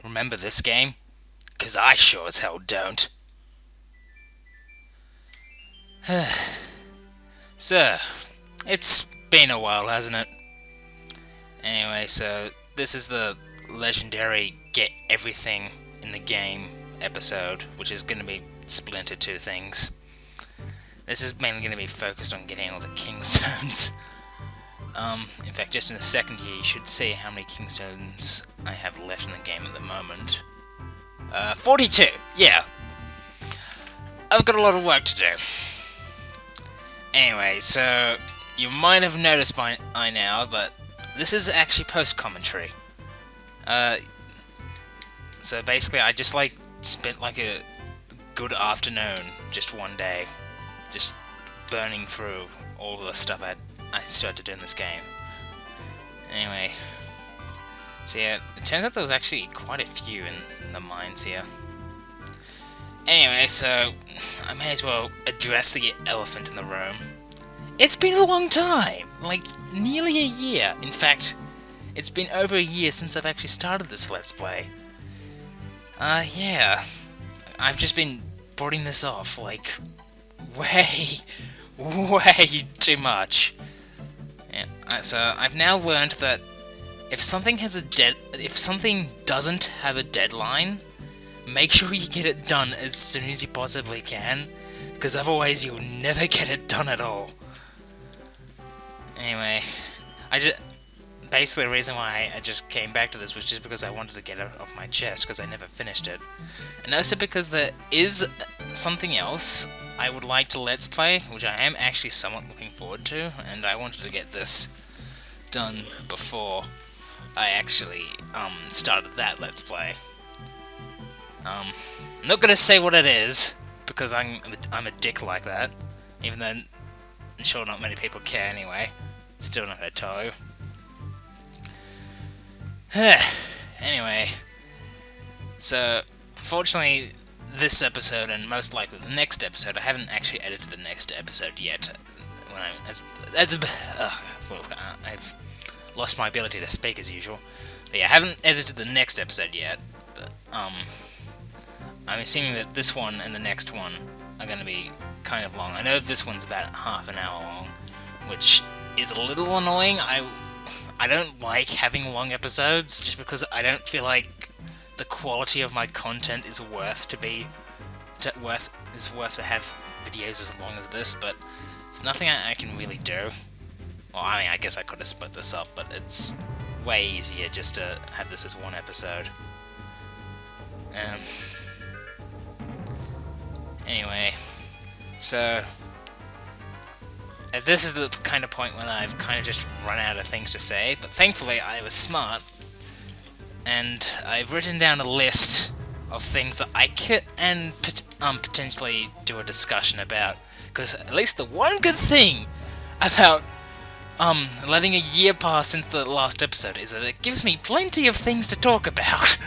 Remember this game? 'Cause I sure as hell don't. So, it's been a while, hasn't it? Anyway, so this is the legendary Get Everything in the Game episode, which is going to be split into two things. This is mainly going to be focused on getting all the Kingstones. In fact, just in the second year, you should see how many Kingstones I have left in the game at the moment. 42! Yeah! I've got a lot of work to do. Anyway, so you might have noticed by now, but this is actually post-commentary. So basically I just spent a good afternoon, just one day, just burning through all the stuff I started to do in this game. Anyway, so yeah, it turns out there was actually quite a few in the mines here. Anyway, so I may as well address the elephant in the room. It's been a long time! Like, nearly a year. In fact, it's been over a year since I've actually started this Let's Play. Yeah. I've just been putting this off, like, way too much. Yeah, so I've now learned that if something doesn't have a deadline, make sure you get it done as soon as you possibly can, because otherwise you'll never get it done at all. Anyway, basically the reason why I just came back to this was just because I wanted to get it off my chest, because I never finished it. And also because there is something else I would like to Let's Play, which I am actually somewhat looking forward to, and I wanted to get this done before I actually started that Let's Play. I'm not gonna say what it is, because I'm a dick like that, even though I'm sure not many people care anyway. Still not gonna tell you. Anyway, so unfortunately this episode, and most likely the next episode, I haven't actually edited the next episode yet. I've lost my ability to speak as usual. But yeah, I haven't edited the next episode yet, but I'm assuming that this one and the next one are going to be kind of long. I know this one's about half an hour long, which is a little annoying. I don't like having long episodes, just because I don't feel like the quality of my content is worth to have videos as long as this, but it's nothing I can really do. Well, I mean, I guess I could have split this up, but it's way easier just to have this as one episode. Anyway, so this is the kind of point when I've kind of just run out of things to say, but thankfully I was smart, and I've written down a list of things that I could potentially do a discussion about, because at least the one good thing about letting a year pass since the last episode is that it gives me plenty of things to talk about.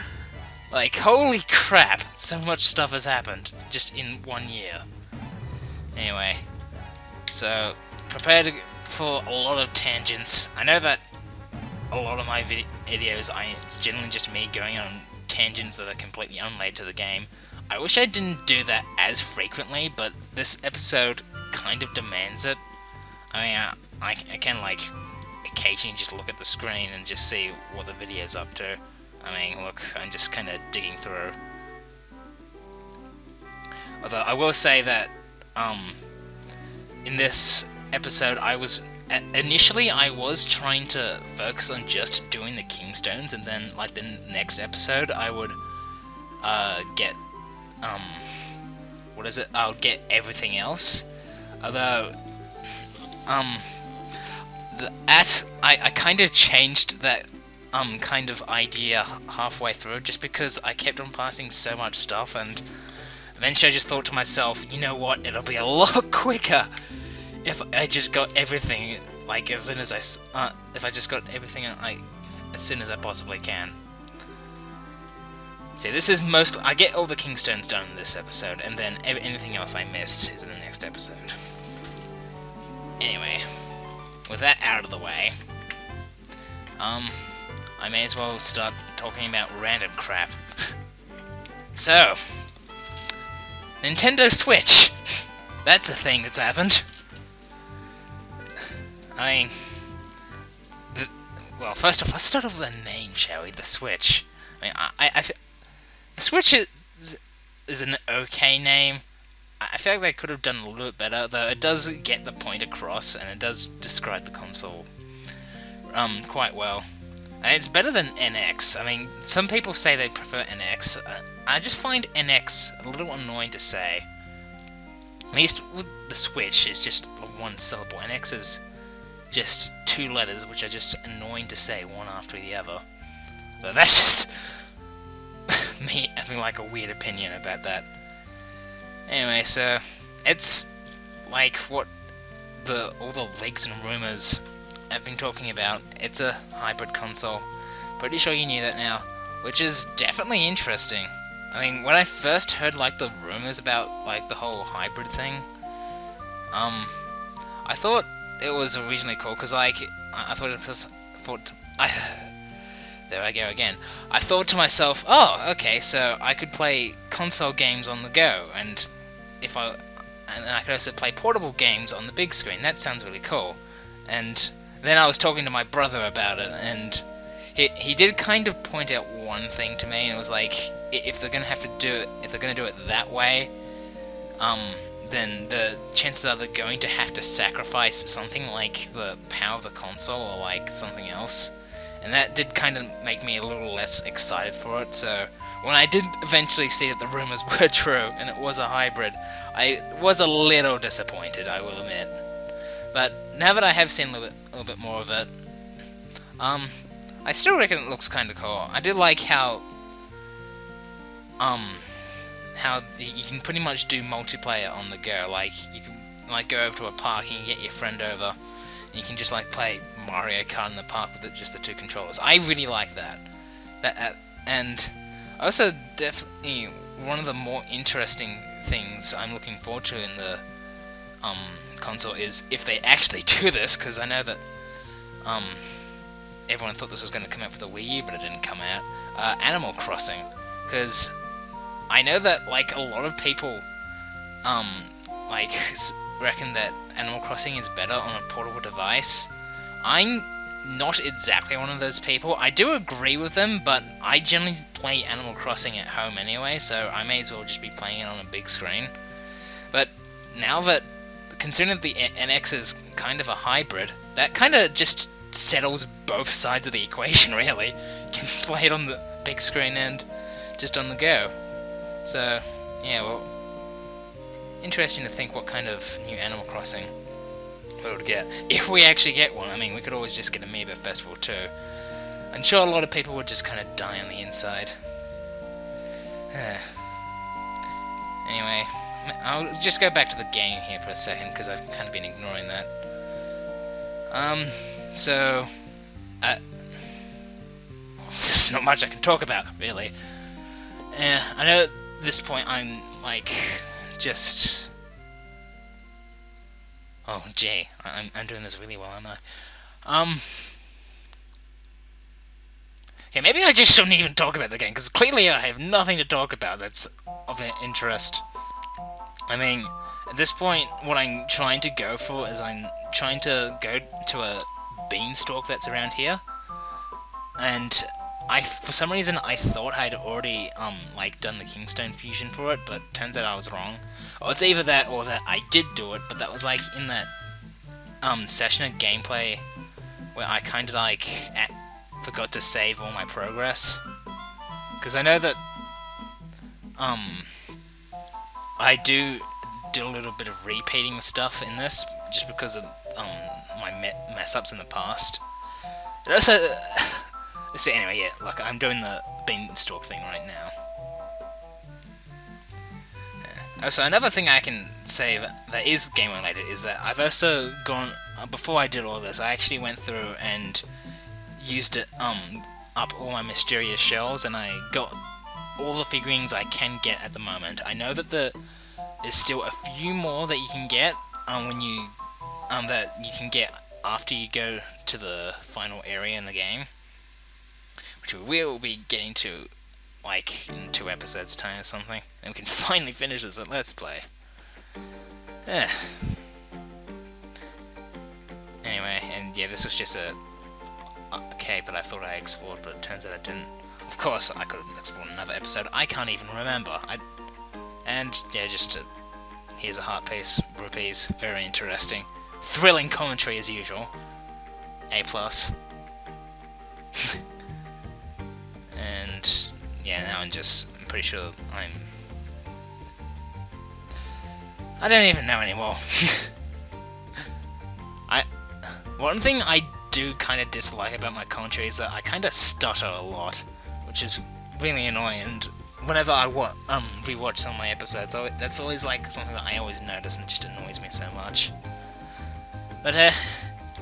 Like, holy crap, so much stuff has happened just in 1 year. Anyway, so prepare for a lot of tangents. I know that a lot of my videos, it's generally just me going on tangents that are completely unrelated to the game. I wish I didn't do that as frequently, but this episode kind of demands it. I mean, I can, occasionally just look at the screen and just see what the video's up to. I mean, look, I'm just kind of digging through. Although, I will say that, in this episode, initially I was trying to focus on just doing the Kingstones, and then, the next episode, I would, get, I'll get everything else. Although, I kind of changed that kind of idea halfway through, just because I kept on passing so much stuff, and eventually I just thought to myself, you know what, it'll be a lot quicker if I just got everything, as soon as if I just got everything, as soon as I possibly can. See, this is I get all the Kingstones done in this episode, and then anything else I missed is in the next episode. Anyway, with that out of the way, I may as well start talking about random crap. So, Nintendo Switch! That's a thing that's happened. I mean, well, first off, let's start off with a name, shall we? The Switch. I mean, the Switch is an okay name. I feel like they could have done a little bit better, though it does get the point across, and it does describe the console quite well. And it's better than NX. I mean, some people say they prefer NX. I just find NX a little annoying to say. At least with the Switch, it's just one syllable. NX is just two letters, which are just annoying to say one after the other. But that's just me having like a weird opinion about that. Anyway, so it's like what all the leaks and rumors have been talking about. It's a hybrid console. Pretty sure you knew that now, which is definitely interesting. I mean, when I first heard like the rumors about like the whole hybrid thing, I thought it was originally cool because like I there I go again. I thought to myself, oh, okay, so I could play console games on the go, and I could also play portable games on the big screen. That sounds really cool. And then I was talking to my brother about it, and he did kind of point out one thing to me, and it was like, if they're gonna do it that way, then the chances are they're going to have to sacrifice something like the power of the console or like something else. And that did kind of make me a little less excited for it, so when I did eventually see that the rumors were true and it was a hybrid, I was a little disappointed, I will admit. But now that I have seen a little bit more of it, I still reckon it looks kind of cool. I did like how you can pretty much do multiplayer on the go. Like, you can like go over to a park and you get your friend over, and you can just like play Mario Kart in the park with just the two controllers. I really like that. And also definitely one of the more interesting things I'm looking forward to in the console is if they actually do this, because I know that everyone thought this was going to come out for the Wii U, but it didn't come out. Animal Crossing, because I know that like a lot of people like reckon that Animal Crossing is better on a portable device. I'm not exactly one of those people. I do agree with them, but I generally play Animal Crossing at home anyway, so I may as well just be playing it on a big screen. But now that, considering the NX is kind of a hybrid, that kind of just settles both sides of the equation, really. You can play it on the big screen and just on the go. So, yeah, well, interesting to think what kind of new Animal Crossing we would get. If we actually get one, I mean, we could always just get Amiibo Festival too. I'm sure a lot of people would just kind of die on the inside. Anyway, I'll just go back to the game here for a second, because I've kind of been ignoring that. So, there's not much I can talk about, really. I know at this point I'm, like, just... Oh, gee, I'm doing this really well, aren't I? Okay, maybe I just shouldn't even talk about the game, because clearly I have nothing to talk about that's of interest. I mean, at this point, what I'm trying to go for is I'm trying to go to a beanstalk that's around here, and for some reason I thought I'd already like done the Kingstone fusion for it, but turns out I was wrong. Or it's either that or that I did do it, but that was like in that session of gameplay where I kind of like forgot to save all my progress, because I know that I do a little bit of repeating stuff in this just because of my mess ups in the past. But also, so anyway, yeah, look, I'm doing the beanstalk thing right now. Also, another thing I can say that is game related is that I've also gone, before I did all this, I actually went through and used it up all my mysterious shells, and I got all the figurines I can get at the moment. I know that there's still a few more that you can get that you can get after you go to the final area in the game. which we will be getting to like in 2 episodes time or something, and we can finally finish this at Let's Play. Yeah. Anyway, and yeah, this was just a cave that I thought I explored, but it turns out I didn't. Of course, I could have explored another episode. I can't even remember. And yeah, here's a heart piece, rupees, very interesting, thrilling commentary as usual. A+. And yeah, now I'm pretty sure I don't even know anymore. One thing I do kind of dislike about my commentary is that I kind of stutter a lot, which is really annoying. And whenever I rewatch some of my episodes, that's always like something that I always notice, and it just annoys me so much. But I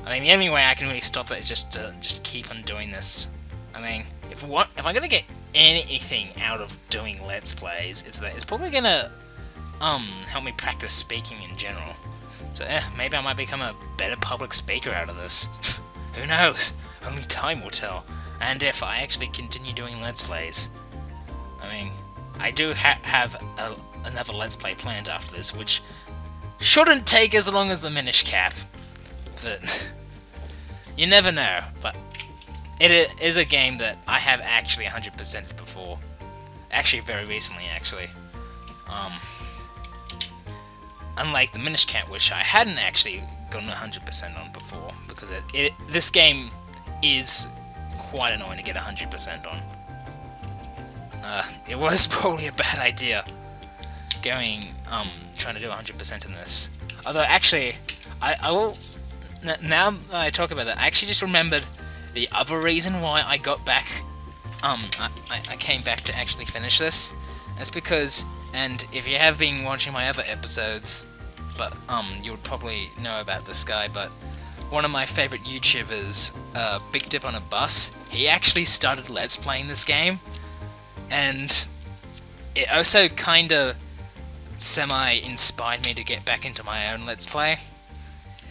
mean, the only way I can really stop that is just keep on doing this. I mean, if I'm gonna get anything out of doing Let's Plays, it's probably gonna help me practice speaking in general. So maybe I might become a better public speaker out of this. Who knows? Only time will tell. And if I actually continue doing Let's Plays. I mean, I do have another Let's Play planned after this, which shouldn't take as long as the Minish cap. But you never know. But it is a game that I have actually 100%ed before. Actually, very recently, actually. Unlike the Minish Cat, which I hadn't actually gotten 100% on before, because this game is quite annoying to get 100% on. It was probably a bad idea trying to do 100% in this. Although, actually, I will, now that I talk about that, I actually just remembered the other reason why I got back, I came back to actually finish this. That's because, and if you have been watching my other episodes, but you would probably know about this guy, but one of my favorite YouTubers, Big Dip on a Bus, he actually started Let's Playing this game, and it also kinda semi-inspired me to get back into my own Let's Play,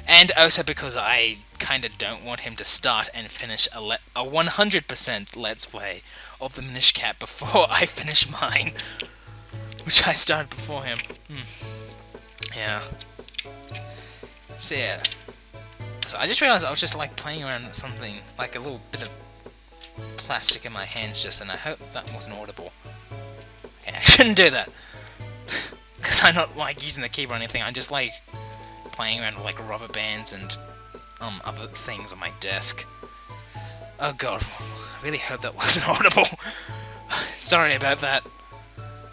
and also because I kinda don't want him to start and finish a 100% Let's Play of the Minish Cap before I finish mine, which I started before him. Yeah. So yeah. So I just realized I was just like playing around with something, like a little bit of plastic in my hands just then. I hope that wasn't audible. Okay, I shouldn't do that. Because I'm not like using the keyboard or anything, I'm just like playing around with like rubber bands and other things on my desk. Oh god, I really hope that wasn't audible. Sorry about that.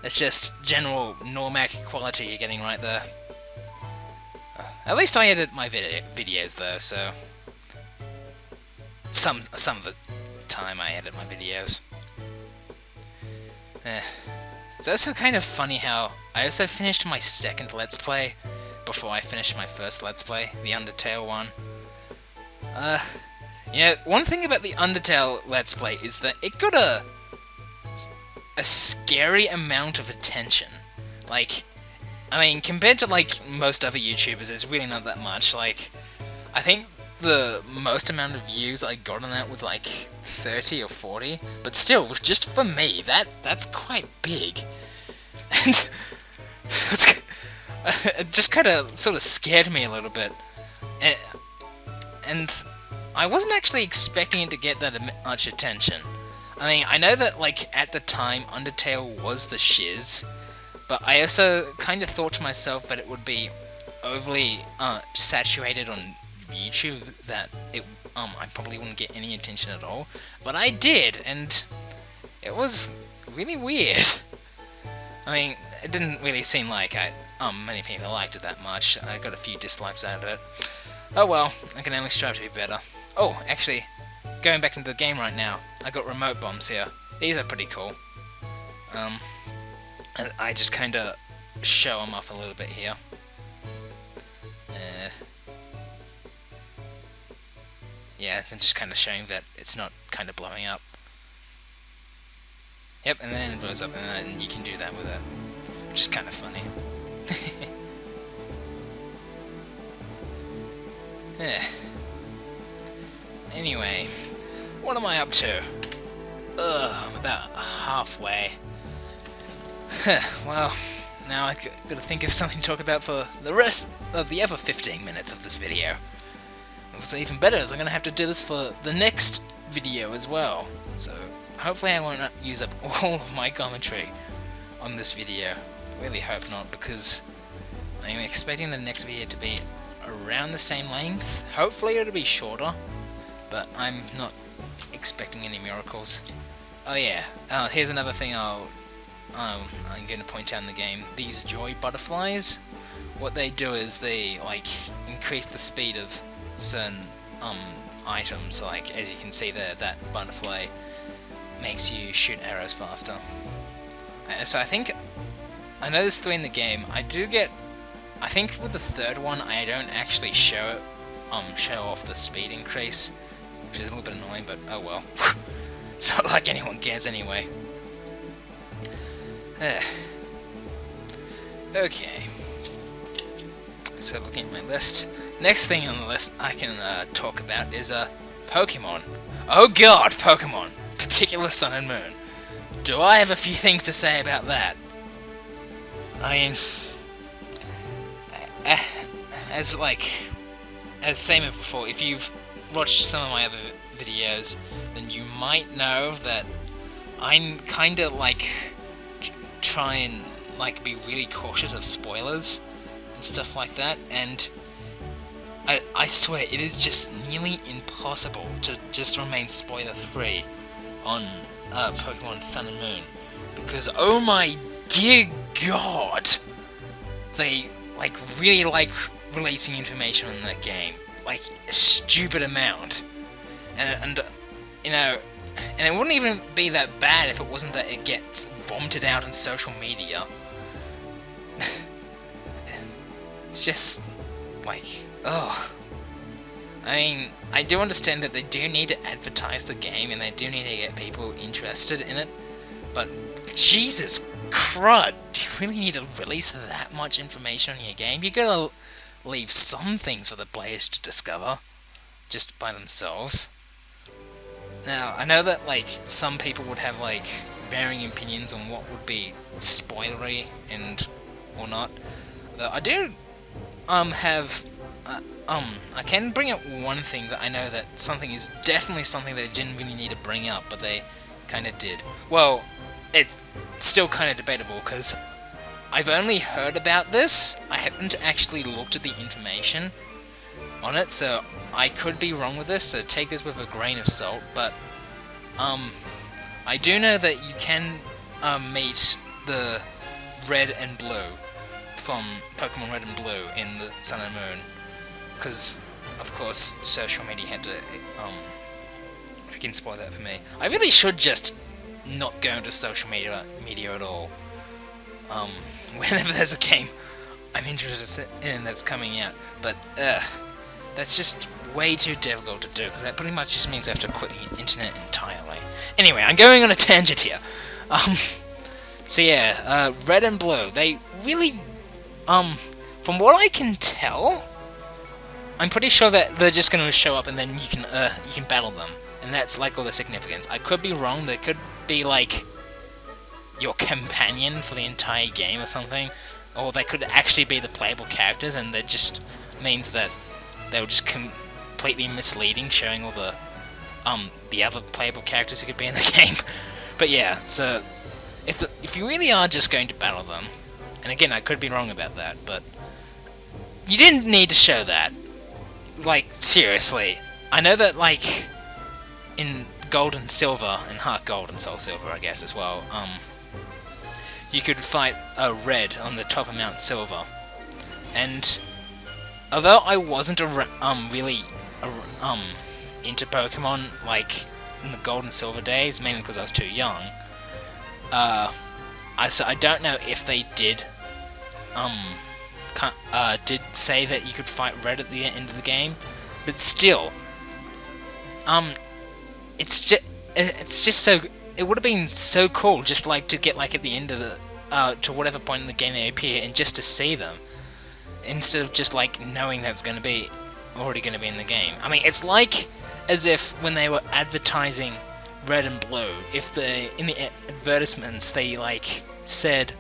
It's just general Normac quality you're getting right there. At least I edit my videos though, so some of the time I edit my videos. It's also kind of funny how I also finished my second Let's Play before I finished my first Let's Play, the Undertale one. You know, one thing about the Undertale Let's Play is that it got a scary amount of attention. Like, I mean, compared to like most other YouTubers, it's really not that much. Like, I think the most amount of views I got on that was like 30 or 40, but still, just for me, that's quite big. And it just kind of sort of scared me a little bit. And I wasn't actually expecting it to get that much attention. I mean, I know that, like, at the time, Undertale was the shiz, but I also kind of thought to myself that it would be overly saturated on YouTube, that I probably wouldn't get any attention at all. But I did, and it was really weird. I mean, it didn't really seem like many people liked it that much. I got a few dislikes out of it. Oh well, I can only strive to be better. Oh, actually, going back into the game right now, I got remote bombs here. These are pretty cool. And I just kind of show them off a little bit here. Yeah, and just kind of showing that it's not kind of blowing up. Yep, and then it blows up, and then you can do that with it, which is kind of funny. Yeah. Anyway, what am I up to? I'm about halfway. Well, now I gotta think of something to talk about for the rest of the other 15 minutes of this video. What's even better is I'm gonna have to do this for the next video as well. So hopefully I won't use up all of my commentary on this video. I really hope not, because I'm expecting the next video to be around the same length. Hopefully it'll be shorter, but I'm not expecting any miracles. Oh yeah, here's another thing I'm going to point out in the game. These joy butterflies, what they do is they like increase the speed of certain items. Like as you can see there, that butterfly makes you shoot arrows faster. So I know there's 3 in the game. I think with the third one I don't actually show off the speed increase, which is a little bit annoying, but oh well. It's not like anyone cares anyway. Okay. So looking at my list, next thing on the list I can talk about is Pokemon. Oh god, Pokemon! Particular Sun and Moon. Do I have a few things to say about that? I mean, as same as before, if you've watched some of my other videos, then you might know that I'm kinda try and be really cautious of spoilers and stuff like that, and I swear it is just nearly impossible to just remain spoiler free on Pokemon Sun and Moon, because oh my dear god, they really like releasing information in that game, like a stupid amount, and you know, and it wouldn't even be that bad if it wasn't that it gets vomited out on social media. It's just ugh. I mean, I do understand that they do need to advertise the game and they do need to get people interested in it, but Jesus crud, do you really need to release that much information on your game? You gotta leave some things for the players to discover just by themselves. Now, I know that some people would have varying opinions on what would be spoilery and or not. Though I do I can bring up one thing that I know that something is definitely something they didn't really need to bring up, but they kind of did. Well, it's still kind of debatable, because I've only heard about this. I haven't actually looked at the information on it, so I could be wrong with this, so take this with a grain of salt, but I do know that you can meet the Red and Blue from Pokemon Red and Blue in the Sun and Moon, because of course social media had to freaking spoil that for me. I really should just not go into social media at all. Whenever there's a game I'm interested in that's coming out, but that's just way too difficult to do, because that pretty much just means I have to quit the internet entirely. Anyway, I'm going on a tangent here. So yeah, Red and Blue, they really, from what I can tell, I'm pretty sure that they're just going to show up and then you can battle them, and that's all the significance. I could be wrong. They could be your companion for the entire game or something, or they could actually be the playable characters, and that just means that they were just completely misleading, showing all the other playable characters who could be in the game. But yeah, so if you really are just going to battle them, and again I could be wrong about that, but you didn't need to show that. Seriously, I know that in Gold and Silver, and Heart Gold and Soul Silver I guess as well, you could fight a Red on the top of Mount Silver, and although I wasn't really into Pokemon in the Gold and Silver days, mainly because I was too young, so I don't know if they did say that you could fight Red at the end of the game, but still, it's just so, it would have been so cool just to get at the end of the to whatever point in the game they appear, and just to see them, instead of just knowing that's already going to be in the game. I mean, it's as if when they were advertising red and blue if in the advertisements they like said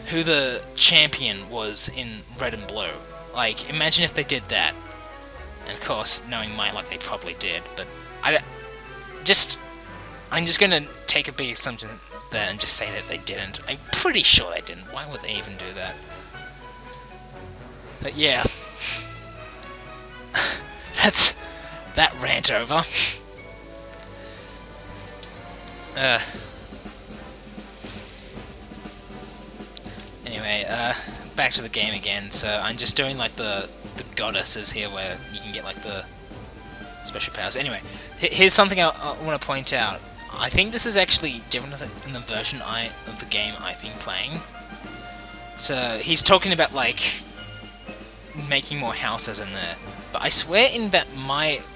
who the champion was in red and blue. Like, imagine if they did that. And of course, knowing my luck, they probably did. But I'm just gonna take a big assumption there and just say that they didn't. I'm pretty sure they didn't. Why would they even do that? But yeah, that's that rant over. Anyway, back to the game again. So I'm just doing like the goddesses here, where you can get like the special powers. Anyway, here's something I want to point out. I think this is actually different in the version of the game I've been playing. So he's talking about like making more houses in there, but I swear in that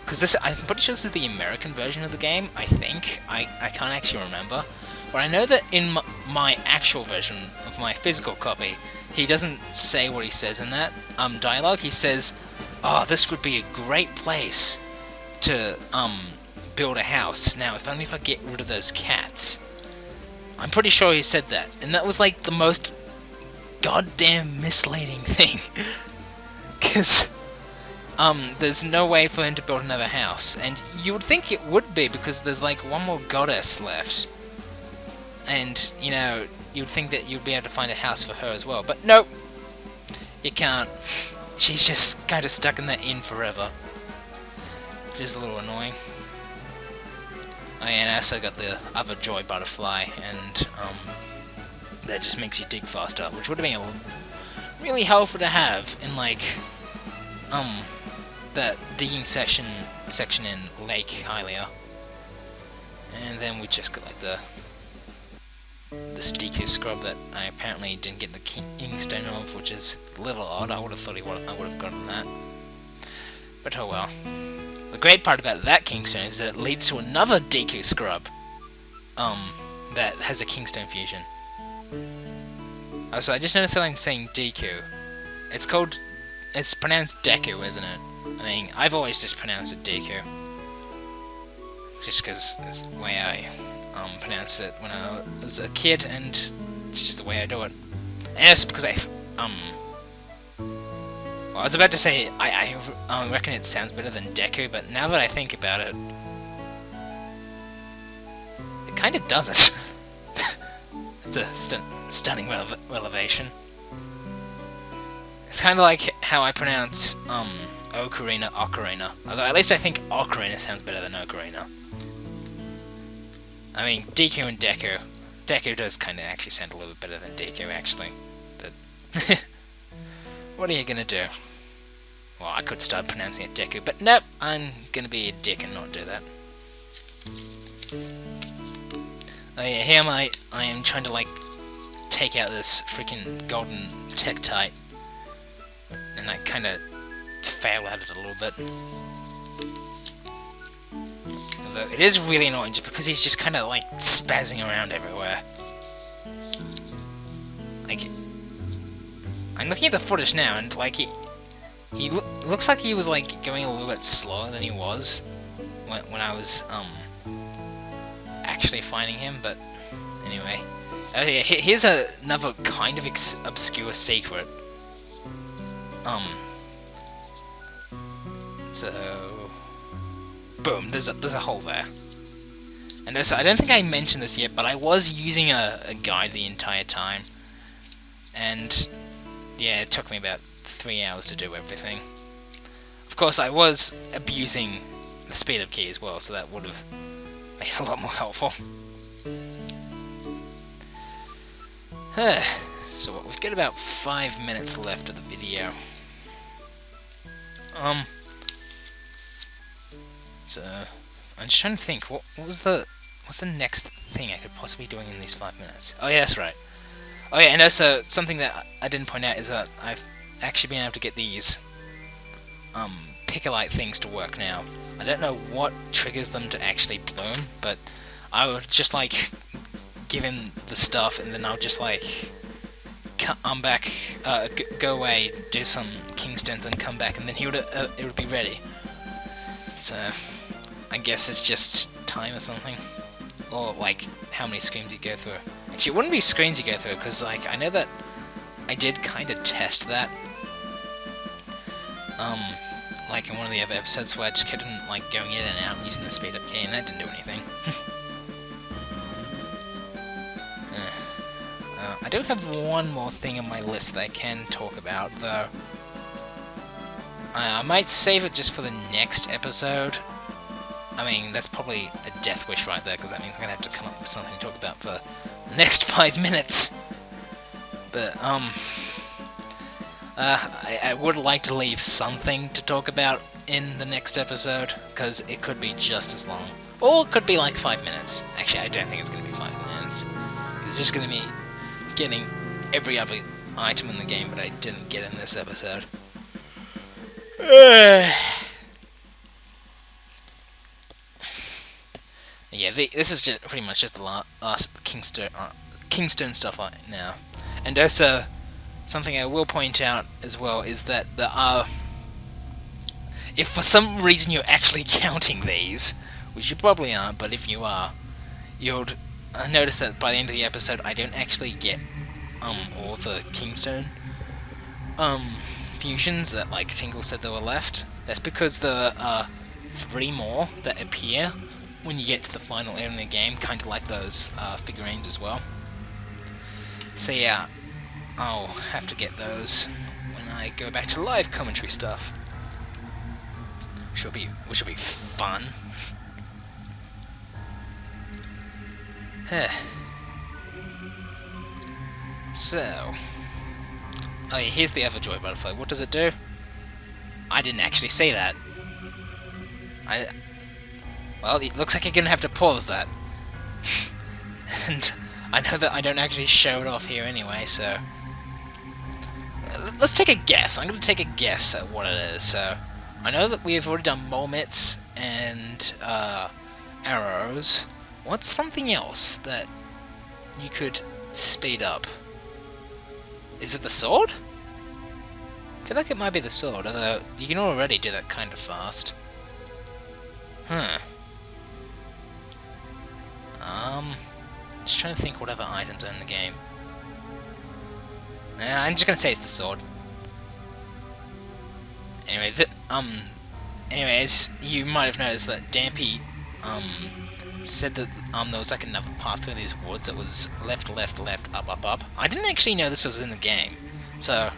because I'm pretty sure this is the American version of the game. I think I can't actually remember, but I know that in my actual version of my physical copy, he doesn't say what he says in that dialogue. He says, "Oh, this would be a great place to build a house. Now, if only if I get rid of those cats." I'm pretty sure he said that, and that was like the most goddamn misleading thing. Because there's no way for him to build another house, and you would think it would be because there's like one more goddess left, and you know, you would think that you'd be able to find a house for her as well, but nope, you can't. She's just kind of stuck in that inn forever, which is a little annoying. Oh yeah, and I also got the other joy butterfly, and that just makes you dig faster, which would have been really helpful to have in like that digging section in Lake Hylia. And then we just got like this Deku scrub that I apparently didn't get the Kingstone of, which is a little odd. I would have thought I would have gotten that, but oh well. The great part about that Kingstone is that it leads to another Deku scrub that has a Kingstone fusion. Oh, so I just noticed that I'm saying Deku. It's pronounced Deku, isn't it? I mean, I've always just pronounced it Deku. Just because it's the way I pronounced it when I was a kid, and it's just the way I do it. And it's because well, I was about to say, I reckon it sounds better than Deku, but now that I think about it, it kind of doesn't. It's a stunning revelation. It's kind of like how I pronounce Ocarina. Although at least I think Ocarina sounds better than Ocarina. I mean, Deku and Deku. Deku does kind of actually sound a little bit better than Deku, actually. But what are you gonna do? Well, I could start pronouncing it Deku, but nope, I'm gonna be a dick and not do that. Oh yeah, here I am trying to like take out this freaking golden Tektite, and I kind of fail at it a little bit. Although it is really annoying just because he's just kind of like spazzing around everywhere. Like, I'm looking at the footage now, and like he looks like he was like going a little bit slower than he was when I was actually finding him. But anyway, oh yeah, here's another kind of obscure secret. So boom, there's a hole there. And also, I don't think I mentioned this yet, but I was using a guide the entire time, and yeah, it took me about 3 hours to do everything. Of course, I was abusing the speed up key as well, so that would have made it a lot more helpful. So we've got about 5 minutes left of the video. So I'm just trying to think, what's the next thing I could possibly be doing in these 5 minutes? Oh yeah, that's right. Oh yeah, and also something that I didn't point out is that I've actually been able to get these Picolite things to work now. I don't know what triggers them to actually bloom, but I would just like give him the stuff, and then I'll just like back, go away, do some Kingstones, and come back, and then it would be ready. So I guess it's just time or something. Or, like, how many screens you go through. Actually, it wouldn't be screens you go through, because, like, I know that I did kind of test that. Like in one of the other episodes where I just kept on, like, going in and out using the speed up key, and that didn't do anything. I do have one more thing on my list that I can talk about, though. I might save it just for the next episode. I mean, that's probably a death wish right there, because that means I'm going to have to come up with something to talk about for the next 5 minutes. But, I would like to leave something to talk about in the next episode, because it could be just as long. Or it could be like 5 minutes. Actually, I don't think it's going to be 5 minutes. It's just going to be getting every other item in the game that I didn't get in this episode. Yeah, this is just pretty much just the last Kingstone stuff right now. And also, something I will point out as well is that there are... If for some reason you're actually counting these, which you probably aren't, but if you are, you'll notice that by the end of the episode I don't actually get all the Kingstone fusions that, like, Tingle said there were left. That's because there are 3 more that appear when you get to the final area in the game, kind of like those figurines as well. So yeah, I'll have to get those when I go back to live commentary stuff. Which will be fun. So, oh yeah, here's the other joy butterfly. What does it do? I didn't actually say that. Well, it looks like you're gonna have to pause that. And I know that I don't actually show it off here anyway, so... Let's take a guess. I'm gonna take a guess at what it is, so... I know that we've already done moments and arrows. What's something else that you could speed up? Is it the sword? I feel like it might be the sword, although you can already do that kind of fast. Just trying to think what other items are in the game. I'm just gonna say it's the sword. Anyway, anyways, you might have noticed that Dampy, said that, there was like another path through these woods that was left, up. I didn't actually know this was in the game, so,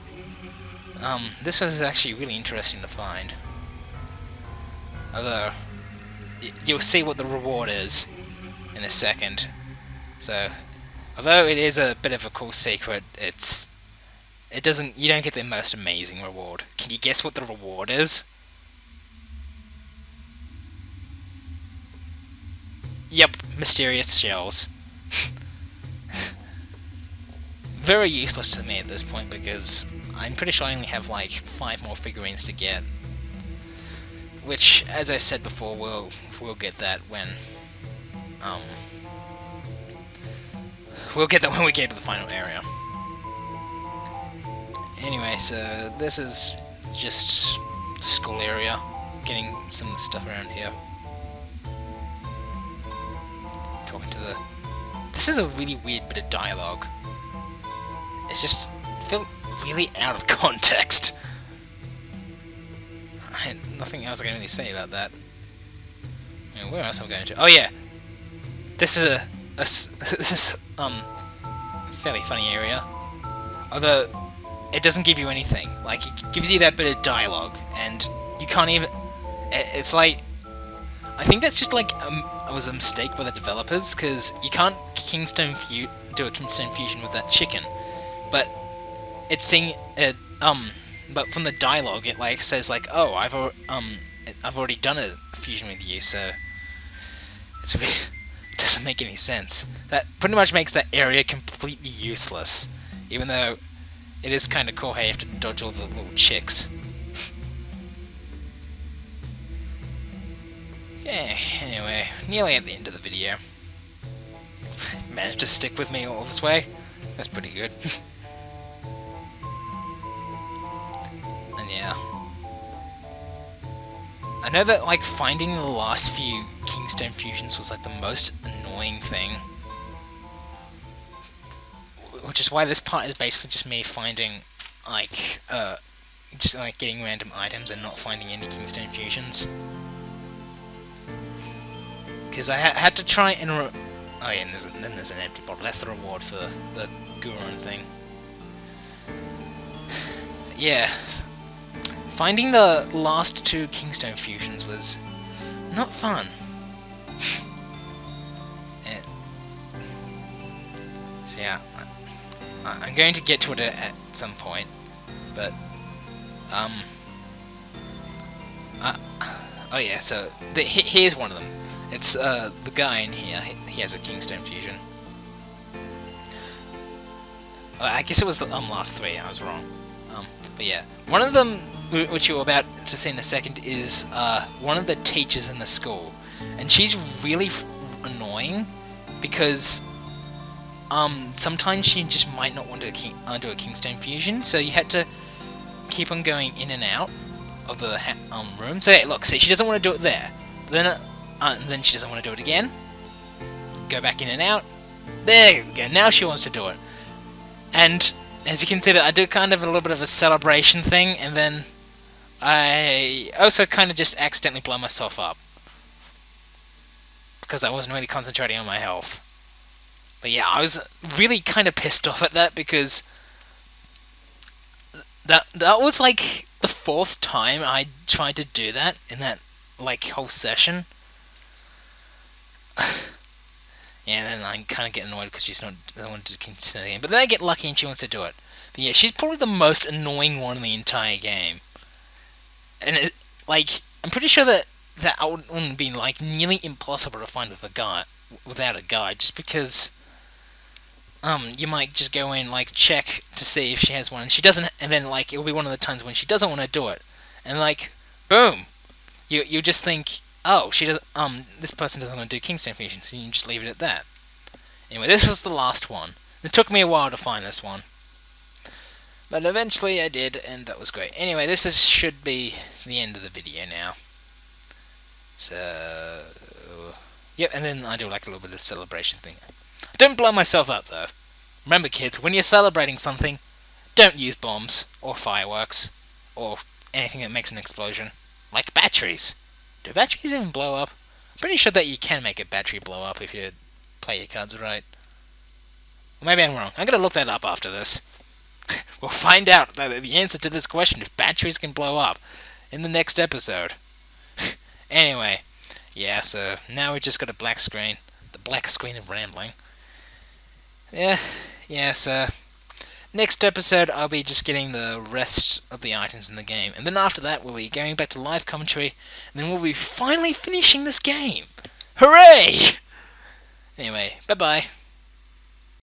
this was actually really interesting to find. Although, you'll see what the reward is in a second. So, although it is a bit of a cool secret, you don't get the most amazing reward. Can you guess what the reward is? Yep, mysterious shells. Very useless to me at this point because I'm pretty sure I only have like 5 more figurines to get. Which, as I said before, we'll get that when we get to the final area. Anyway, so this is just the school area, getting some of the stuff around here. Talking to the... This is a really weird bit of dialogue. It's just felt really out of context. I had nothing else I can really say about that. I mean, where else am I going to? Oh yeah! This is this is a fairly funny area. Although, it doesn't give you anything. Like, it gives you that bit of dialogue, and you can't even... It's like... I think that's just like, it was a mistake by the developers, because you can't do a Kingstone fusion with that chicken. But, it's saying... but from the dialogue, it like says like, oh, I've already done a fusion with you, so... It's really... It doesn't make any sense. That pretty much makes that area completely useless. Even though... It is kind of cool how you have to dodge all the little chicks. Yeah, anyway, nearly at the end of the video. Managed to stick with me all this way. That's pretty good. And yeah. I know that, like, finding the last few Kingstone fusions was, like, the most annoying thing. Which is why this part is basically just me finding, like, just, like, getting random items and not finding any Kingstone fusions. Because I had to try and... oh yeah, and then there's an empty bottle. That's the reward for the Guron thing. Yeah. Finding the last 2 Kingstone fusions was not fun. So yeah, I'm going to get to it at some point, but oh yeah, so here's one of them. It's the guy in here. He has a Kingstone fusion. I guess it was the last 3. I was wrong. But yeah, one of them, which you're about to see in a second, is one of the teachers in the school, and she's really annoying because sometimes she just might not want to do a Kingstone fusion, so you had to keep on going in and out of the room. So hey, look, see, she doesn't want to do it there. Then she doesn't want to do it again. Go back in and out. There we go. Now she wants to do it. And as you can see, that I do kind of a little bit of a celebration thing, and then I also kind of just accidentally blow myself up because I wasn't really concentrating on my health. But yeah, I was really kind of pissed off at that because that was like the 4th time I tried to do that in that like whole session. Yeah, and then I kind of get annoyed because she's not doesn't want to continue the game. But then I get lucky and she wants to do it. But yeah, she's probably the most annoying one in the entire game. And like, I'm pretty sure that wouldn't be like nearly impossible to find without a guide, just because you might just go in, like, check to see if she has one, and she doesn't, and then like it'll be one of the times when she doesn't want to do it, and like, boom, you just think, oh, she does. This person doesn't want to do Kingstone fusion, so you can just leave it at that. Anyway, this was the last one. It took me a while to find this one, but eventually I did, and that was great. Anyway, should be the end of the video now. So, yep, and then I do like a little bit of the celebration thing. Don't blow myself up though. Remember, kids, when you're celebrating something, don't use bombs or fireworks or anything that makes an explosion, like batteries. Do batteries even blow up? I'm pretty sure that you can make a battery blow up if you play your cards right. Well, maybe I'm wrong. I'm gonna look that up after this. We'll find out the answer to this question, if batteries can blow up, in the next episode. Anyway, yeah, so now we just got a black screen. The black screen of rambling. Yeah, so next episode I'll be just getting the rest of the items in the game. And then after that we'll be going back to live commentary, and then we'll be finally finishing this game. Hooray! Anyway, bye-bye.